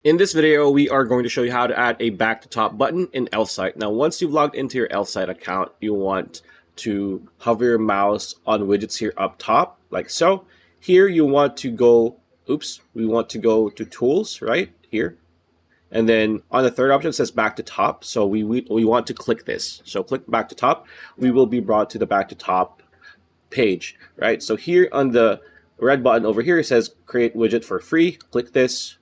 In this video, we are going to show you how to add a back to top button in Elfsight. Now, once you've logged into your Elfsight account, you want to hover your mouse on widgets here up top, like so. Here you want to go, we want to go to tools, right here. And then on the third option, it says back to top. So we want to click this. So click back to top. We will be brought to the back to top page, right? So here on the red button over here, it says create widget for free. Click this.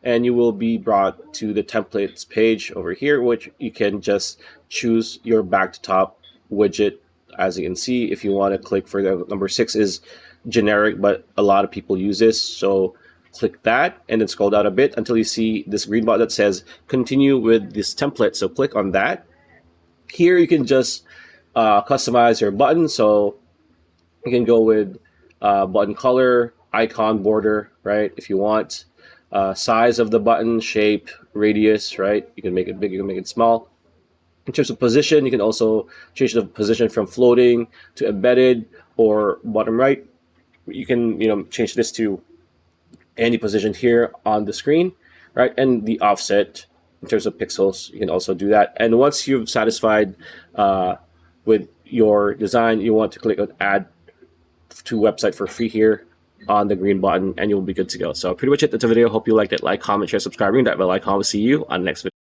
And you will be brought to the templates page over here, which you can just choose your back to top widget. As you can see, if you want to click for the number 6 is generic, but a lot of people use this. So click that and then scroll down a bit until you see this green button that says continue with this template. So click on that. Here you can just customize your button. So you can go with button color, icon, border, right? If you want. Size of the button, shape, radius, right? You can make it big, you can make it small. In terms of position, you can also change the position from floating to embedded or bottom right. You can change this to any position here on the screen, right? And the offset in terms of pixels, you can also do that. And once you've satisfied with your design, you want to click on add to website for free here on the green button, and you'll be good to go. So pretty much it. That's a video. Hope you liked it. Like, comment, share, subscribe, ring that bell icon. We'll see you on the next video.